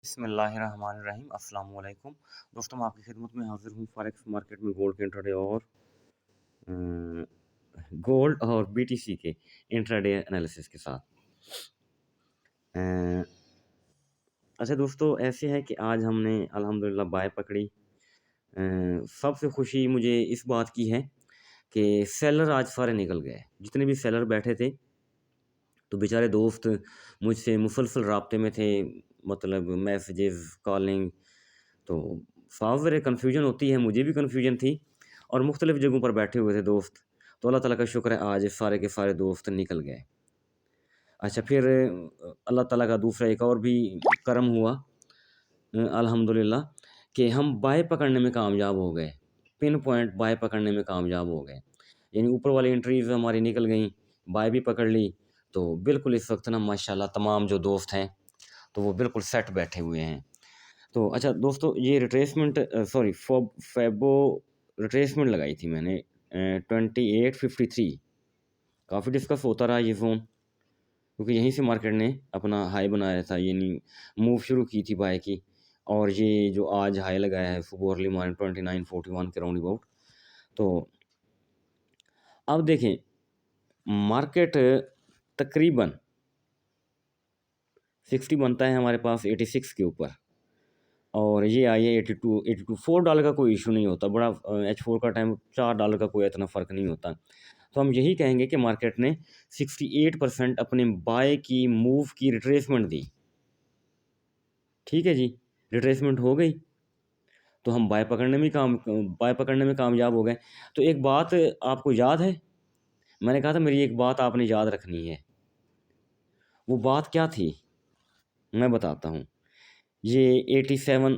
बिस्मिल्लाहिर्रहमानिर्रहीम अस्सलाम वालेकुम। दोस्तों मैं आपकी खिदमत में हाजिर हूँ फॉरेक्स मार्केट में गोल्ड के इंट्राडे और गोल्ड और बीटीसी के इंट्राडे एनालिसिस के साथ। अ, अच्छा दोस्तों, ऐसे है कि आज हमने अल्हम्दुलिल्लाह बाय पकड़ी। सबसे खुशी मुझे इस बात की है कि सेलर आज सारे निकल गए। जितने भी सेलर बैठे थे तो बेचारे दोस्त मुझसे मुसलसल राब्ते में थे, मतलब मैसेजेस, कॉलिंग। तो साफ ज़रा कन्फ्यूजन होती है, मुझे भी कन्फ्यूजन थी और मुख्तलिफ़ जगहों पर बैठे हुए थे दोस्त। तो अल्लाह ताला का शुक्र है आज सारे के सारे दोस्त निकल गए। अच्छा फिर अल्लाह ताला का दूसरा एक और भी करम हुआ, अल्हम्दुलिल्लाह, कि हम बाय पकड़ने में कामयाब हो गए। पिन पॉइंट बाय पकड़ने में कामयाब हो गए। यानी ऊपर वाली एंट्रीज़ हमारी निकल गईं, बाय भी पकड़ ली। तो बिल्कुल इस वक़्त ना माशाल्लाह तमाम जो दोस्त हैं, तो वो बिल्कुल सेट बैठे हुए हैं। तो अच्छा दोस्तों, ये रिट्रेसमेंट सॉरी फेबो रिट्रेसमेंट लगाई थी मैंने 2853। काफ़ी डिस्कस होता रहा ये ज़ोन, क्योंकि यहीं से मार्केट ने अपना हाई बनाया था, यानी मूव शुरू की थी बाय की। और ये जो आज हाई लगाया है सुबह अर्ली मॉर्निंग 2941 के राउंड अबाउट। तो अब देखें, मार्केट तकरीबन 60 बनता है हमारे पास 86 के ऊपर, और ये आई है 82 82। $4 का कोई इशू नहीं होता, बड़ा H4 का टाइम $4 का कोई इतना फ़र्क नहीं होता। तो हम यही कहेंगे कि मार्केट ने 68% अपने बाय की मूव की रिट्रेसमेंट दी। ठीक है जी, रिट्रेसमेंट हो गई तो हम बाय पकड़ने में कामयाब हो गए। तो एक बात आपको याद है, मैंने कहा था मेरी एक बात आपने याद रखनी है। वो बात क्या थी, मैं बताता हूँ। ये 87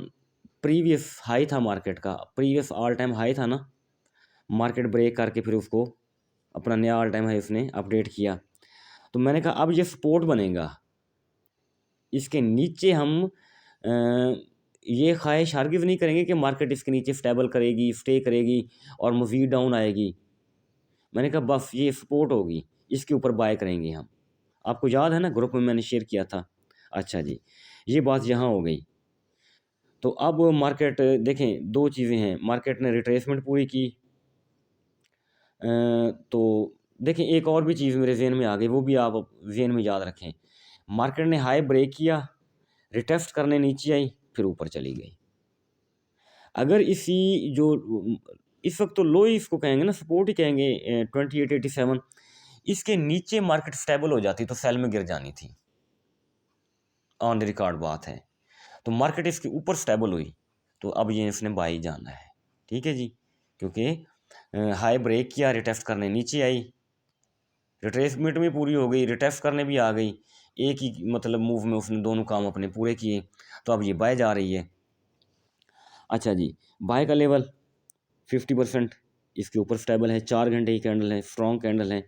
प्रीवियस हाई था मार्केट का, प्रीवियस ऑल टाइम हाई था ना। मार्केट ब्रेक करके फिर उसको अपना नया ऑल टाइम हाई उसने अपडेट किया। तो मैंने कहा अब ये सपोर्ट बनेगा, इसके नीचे हम ये ख्वाहिश हरगिज़ नहीं करेंगे कि मार्केट इसके नीचे स्टेबल करेगी, स्टे करेगी और मज़ीद डाउन आएगी। मैंने कहा बस ये सपोर्ट होगी, इसके ऊपर बाय करेंगे हम। आपको याद है ना, ग्रुप में मैंने शेयर किया था। अच्छा जी, ये बात यहाँ हो गई। तो अब मार्केट देखें, 2 चीज़ें हैं, मार्केट ने रिट्रेसमेंट पूरी की। तो देखें, एक और भी चीज़ मेरे ज़हन में आ गई, वो भी आप ज़हन में याद रखें। मार्केट ने हाई ब्रेक किया, रिटेस्ट करने नीचे आई, फिर ऊपर चली गई। अगर इसी जो इस वक्त तो लो ही इसको कहेंगे ना, सपोर्ट ही कहेंगे, 2887, इसके नीचे मार्केट स्टेबल हो जाती तो सेल में गिर जानी थी, ऑन द रिकॉर्ड बात है। तो मार्केट इसके ऊपर स्टेबल हुई तो अब ये इसने बाई जाना है। ठीक है जी, क्योंकि हाई ब्रेक किया, रिटेस्ट करने नीचे आई, रिट्रेसमेंट भी पूरी हो गई, रिटेस्ट करने भी आ गई, एक ही मतलब मूव में उसने दोनों काम अपने पूरे किए। तो अब ये बाय जा रही है। अच्छा जी, बाय का लेवल 50% इसके ऊपर स्टेबल है, 4 घंटे की कैंडल है, स्ट्रॉन्ग कैंडल है।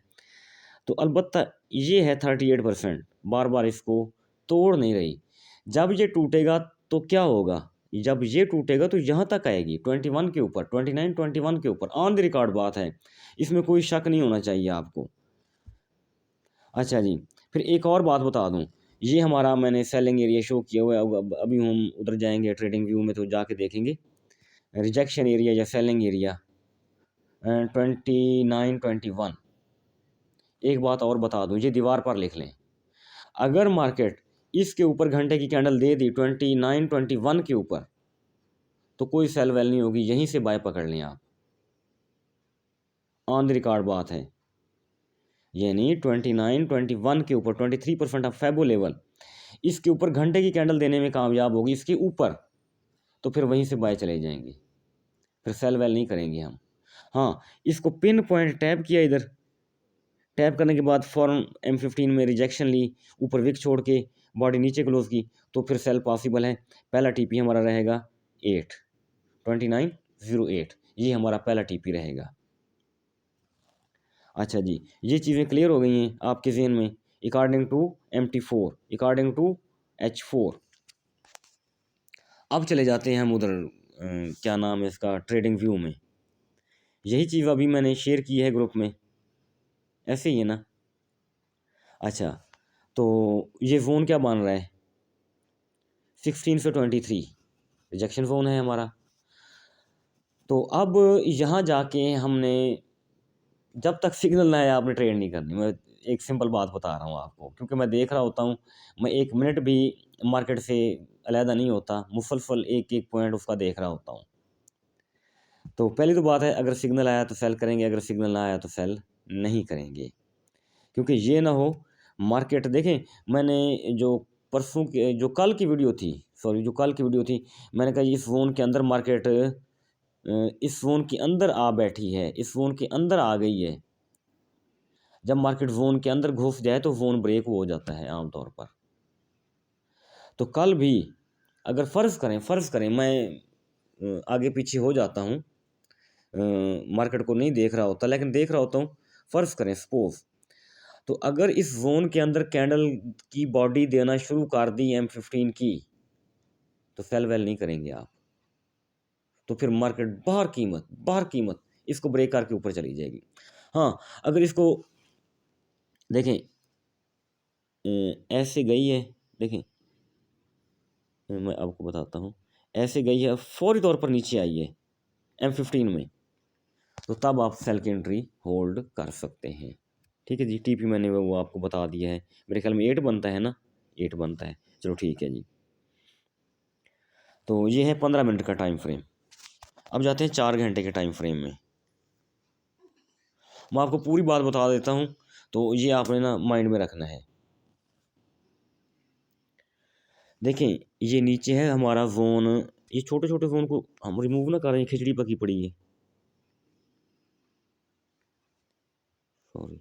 तो अलबत्ता ये है 38%, बार बार इसको तोड़ नहीं रही। जब ये टूटेगा तो क्या होगा, जब ये टूटेगा तो यहाँ तक आएगी 21 के ऊपर, 29 21 के ऊपर, ऑन द रिकॉर्ड बात है, इसमें कोई शक नहीं होना चाहिए आपको। अच्छा जी, फिर एक और बात बता दूं, ये हमारा मैंने सेलिंग एरिया शो किया हुआ है। अभी हम उधर जाएंगे ट्रेडिंग व्यू में तो जाके देखेंगे रिजेक्शन एरिया या सेलिंग एरिया 29 21। एक बात और बता दूं, ये दीवार पर लिख लें, अगर मार्केट इसके ऊपर घंटे की कैंडल दे दी 29 21 के ऊपर तो कोई सेल वेल नहीं होगी, यहीं से बाय पकड़ लें आप, ऑन द रिकॉर्ड बात है। यानी 29 21 के ऊपर 23% ऑफ फेबो लेवल, इसके ऊपर घंटे की कैंडल देने में कामयाब होगी, इसके ऊपर, तो फिर वहीं से बाय चले जाएंगे, फिर सेल वेल नहीं करेंगे हम। हाँ, इसको पिन पॉइंट टैप किया, इधर टैप करने के बाद फ़ौरन M15 में रिजेक्शन ली, ऊपर विक छोड़ के बॉडी नीचे क्लोज की, तो फिर सेल पॉसिबल है। पहला टीपी हमारा रहेगा 2908, ये हमारा पहला टीपी रहेगा। अच्छा जी, ये चीज़ें क्लियर हो गई हैं आपके जहन में, according to MT4, according to H4। अब चले जाते हैं हम उधर क्या नाम है इसका, ट्रेडिंग व्यू में। यही चीज़ अभी मैंने शेयर की है ग्रुप में, ऐसे ही है ना। अच्छा, तो ये जोन क्या बन रहा है, 16 से 23 रिजेक्शन जोन है हमारा। तो अब यहाँ जाके हमने, जब तक सिग्नल ना आए आपने ट्रेड नहीं करनी। मैं एक सिंपल बात बता रहा हूँ आपको, क्योंकि मैं देख रहा होता हूँ, मैं 1 मिनट भी मार्केट से अलहदा नहीं होता, मुसलसल एक एक पॉइंट उसका देख रहा होता हूँ। तो पहली तो बात है, अगर सिग्नल आया तो सेल करेंगे, अगर सिग्नल ना आया तो सेल नहीं करेंगे, क्योंकि ये ना हो मार्केट देखें। मैंने जो परसों की, जो कल की वीडियो थी, सॉरी जो कल की वीडियो थी, मैंने कहा इस जोन के अंदर मार्केट इस जोन के अंदर आ बैठी है, इस जोन के अंदर आ गई है। जब मार्केट जोन के अंदर घुस जाए तो जोन ब्रेक हो जाता है आमतौर पर। तो कल भी अगर फ़र्ज़ करें मैं आगे पीछे हो जाता हूँ, मार्केट को नहीं देख रहा होता लेकिन देख रहा होता हूँ, फ़र्ज़ करें सपोज़, तो अगर इस जोन के अंदर कैंडल की बॉडी देना शुरू कर दी M15 की, तो सेल वेल नहीं करेंगे आप। तो फिर मार्केट बाहर कीमत इसको ब्रेक करके ऊपर चली जाएगी। हाँ, अगर इसको देखें ऐसे गई है, देखें मैं आपको बताता हूँ, ऐसे गई है, फौरी तौर पर नीचे आई है M15 में, तो तब आप सेल की एंट्री होल्ड कर सकते हैं। ठीक है जी, टीपी मैंने वो आपको बता दिया है, मेरे ख्याल में 8 बनता है ना, 8 बनता है, चलो ठीक है जी। तो ये है 15 मिनट का टाइम फ्रेम। अब जाते हैं 4 घंटे के टाइम फ्रेम में। मैं आपको पूरी बात बता देता हूँ, तो ये आपने ना माइंड में रखना है। देखें, ये नीचे है हमारा जोन, ये छोटे छोटे जोन को हम रिमूव ना करें, खिचड़ी पकी पड़ी है, सॉरी,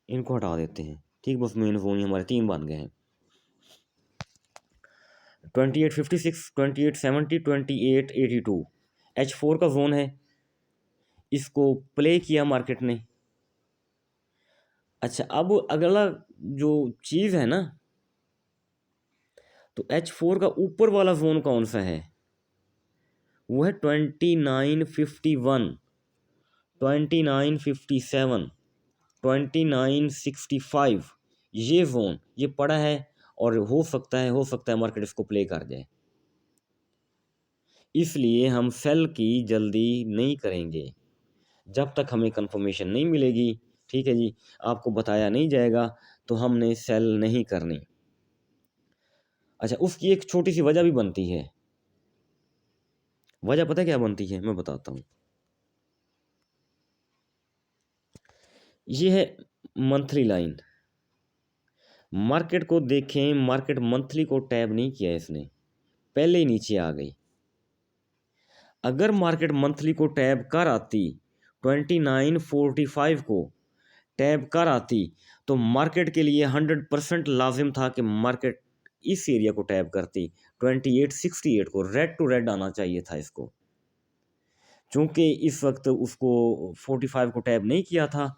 इनको हटा देते हैं। ठीक, बस मेन जोन ही हमारे 3 बन गए हैं, 2856, 2870, 2882। H4 का जोन है, इसको प्ले किया मार्केट ने। अच्छा, अब अगला जो चीज़ है ना, तो H4 का ऊपर वाला जोन कौन सा है, वो है 2951, 2957, 2965। ये जोन ये पड़ा है, और हो सकता है मार्केट इसको प्ले कर जाए, इसलिए हम सेल की जल्दी नहीं करेंगे जब तक हमें कंफर्मेशन नहीं मिलेगी। ठीक है जी, आपको बताया नहीं जाएगा तो हमने सेल नहीं करनी। अच्छा, उसकी एक छोटी सी वजह भी बनती है। वजह पता है क्या बनती है, मैं बताता हूँ। ये है मंथली लाइन, मार्केट को देखें, मार्केट मंथली को टैब नहीं किया इसने, पहले ही नीचे आ गई। अगर मार्केट मंथली को टैब कर आती, 2945 को टैब कर आती, तो मार्केट के लिए 100% लाजिम था कि मार्केट इस एरिया को टैब करती, 2868 को, रेड टू रेड आना चाहिए था इसको। चूँकि इस वक्त उसको 45 को टैब नहीं किया था,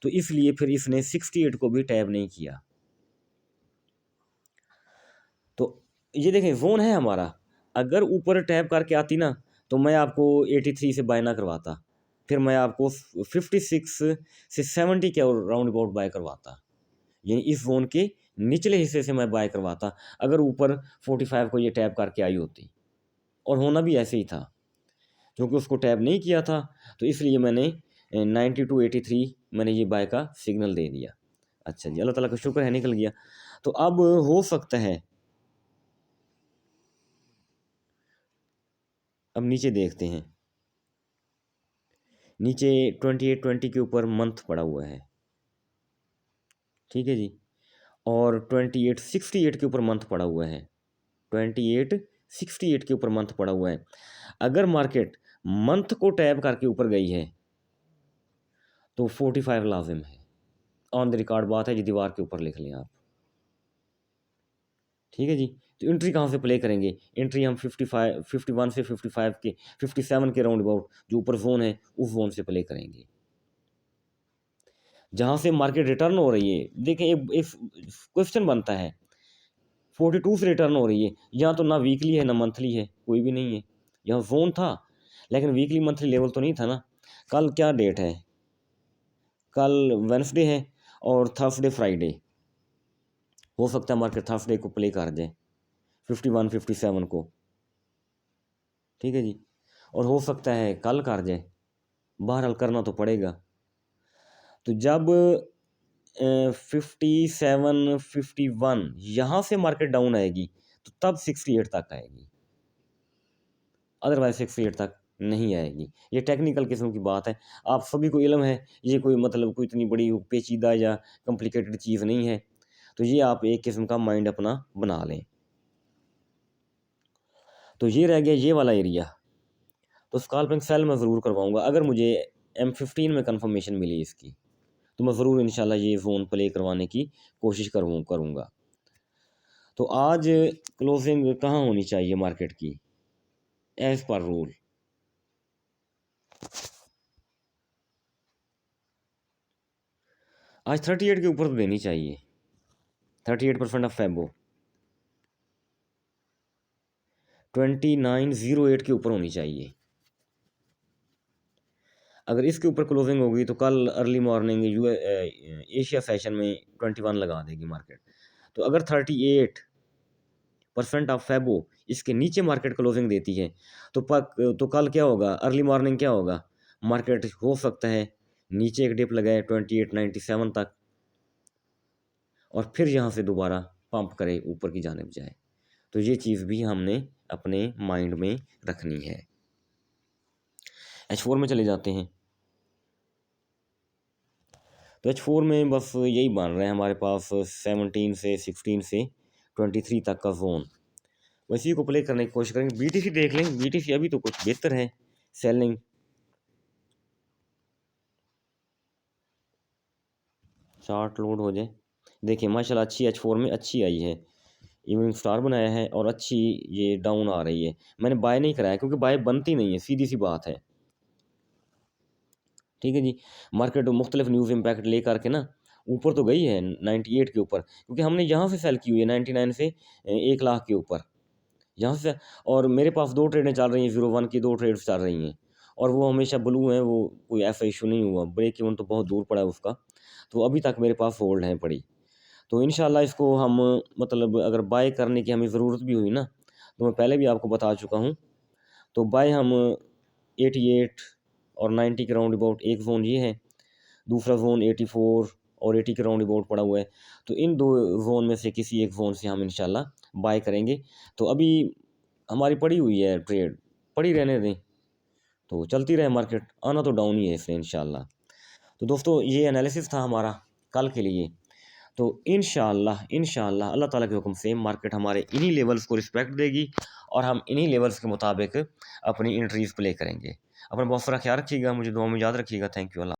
तो इसलिए फिर इसने 68 को भी टैब नहीं किया। तो ये देखें, जोन है हमारा, अगर ऊपर टैब करके आती ना, तो मैं आपको 83 से बाय ना करवाता, फिर मैं आपको 56 से 70 के राउंड अबाउट बाय करवाता, यानी इस जोन के निचले हिस्से से मैं बाय करवाता, अगर ऊपर 45 को ये टैब करके आई होती। और होना भी ऐसे ही था, क्योंकि उसको टैब नहीं किया था, तो इसलिए मैंने 9283 मैंने ये बाय का सिग्नल दे दिया। अच्छा जी, अल्लाह ताला का शुक्र है निकल गया। तो अब हो सकता है, अब नीचे देखते हैं, नीचे 2820 के ऊपर मंथ पड़ा हुआ है। ठीक है जी, और 2868 के ऊपर मंथ पड़ा हुआ है, 2868 के ऊपर मंथ पड़ा हुआ है। अगर मार्केट मंथ को टैब करके ऊपर गई है तो 45 लाजिम है, ऑन द रिकॉर्ड बात है जी, दीवार के ऊपर लिख लें आप। ठीक है जी, तो एंट्री कहाँ से प्ले करेंगे, एंट्री हम 55 51 से 55 के 57 के राउंड अबाउट जो ऊपर जोन है उस जोन से प्ले करेंगे, जहाँ से मार्केट रिटर्न हो रही है। देखें, एक क्वेश्चन बनता है, 42 से रिटर्न हो रही है, यहाँ तो ना वीकली है ना मंथली है, कोई भी नहीं है, यहाँ जोन था लेकिन वीकली मंथली लेवल तो नहीं था ना। कल क्या डेट है, कल वेंसडे है, और थर्सडे फ्राइडे, हो सकता है मार्केट थर्सडे को प्ले कर जाए, 51 57 को, ठीक है जी। और हो सकता है कल कर जाए, बहरहाल करना तो पड़ेगा। तो जब 57 51 यहाँ से मार्केट डाउन आएगी तो तब 68 तक आएगी, अदरवाइज 68 तक नहीं आएगी। ये टेक्निकल किस्म की बात है, आप सभी को इल्म है, ये कोई मतलब कोई इतनी बड़ी पेचीदा या कॉम्प्लिकेटेड चीज़ नहीं है। तो ये आप एक किस्म का माइंड अपना बना लें। तो ये रह गया ये वाला एरिया। तो स्कैल्पिंग सेल मैं ज़रूर करवाऊँगा, अगर मुझे M15 में कंफर्मेशन मिली इसकी, तो मैं ज़रूर इंशाल्लाह ये ज़ोन प्ले करवाने की कोशिश करूँगा। तो आज क्लोजिंग कहाँ होनी चाहिए मार्केट की एज़ पर रूल? आज 38 के ऊपर तो देनी चाहिए, 38% ऑफ फेबो 2908 के ऊपर होनी चाहिए। अगर इसके ऊपर क्लोजिंग होगी तो कल अर्ली मॉर्निंग एशिया सेशन में 21 लगा देगी मार्केट। तो अगर 38% ऑफ फेबो इसके नीचे मार्केट क्लोजिंग देती है तो कल क्या होगा, अर्ली मॉर्निंग क्या होगा, मार्केट हो सकता है नीचे एक डिप लगाए 2897 तक और फिर यहाँ से दोबारा पंप करे ऊपर की जानिब जाए। तो ये चीज़ भी हमने अपने माइंड में रखनी है। H4 में चले जाते हैं। तो H4 में बस यही बन रहा है हमारे पास 17 से 16 से 23 तक का जोन, वैसे को प्ले करने की कोशिश करेंगे। BTC देख लें, BTC अभी तो कुछ बेहतर है सेलिंग। चार्ट लोड हो जाए, देखिए माशाल्लाह अच्छी H4 में अच्छी आई है, इवनिंग स्टार बनाया है और अच्छी ये डाउन आ रही है। मैंने बाय नहीं कराया क्योंकि बाय बनती नहीं है, सीधी सी बात है, ठीक है जी। मार्केट मुख्तलिफ न्यूज़ इम्पैक्ट ले करके ना ऊपर तो गई है 98 के ऊपर, क्योंकि हमने यहाँ से सेल की हुई है 99 से 1 लाख के ऊपर यहाँ से। और मेरे पास 2 ट्रेडें चल रही हैं, 01 की 2 ट्रेड्स चल रही हैं और वो हमेशा ब्लू हैं, वो कोई ऐसा इशू नहीं हुआ, ब्रेक इवन तो बहुत दूर पड़ा है उसका, तो अभी तक मेरे पास होल्ड है पड़ी। तो इंशाल्लाह इसको हम मतलब अगर बाय करने की हमें ज़रूरत भी हुई ना, तो मैं पहले भी आपको बता चुका हूँ, तो बाय हम 88 और 90 के राउंड अबाउट एक ज़ोन ये है, दूसरा ज़ोन 84 और 80 के राउंड अबाउट पड़ा हुआ है। तो इन 2 ज़ोन में से किसी एक ज़ोन से हम इंशाल्लाह बाय करेंगे। तो अभी हमारी पड़ी हुई है ट्रेड, पड़ी रहने दें, तो चलती रहे मार्केट, आना तो डाउन ही है इसने इंशाल्लाह। तो दोस्तों ये एनालिसिस था हमारा कल के लिए। तो इंशाल्लाह अल्लाह ताला के हुक्म से मार्केट हमारे इन्हीं लेवल्स को रिस्पेक्ट देगी और हम इन्हीं लेवल्स के मुताबिक अपनी एंट्रीज प्ले करेंगे। अपना बहुत सारा ख्याल रखिएगा, मुझे दुआ में याद रखिएगा। Thank you. अल्लाह।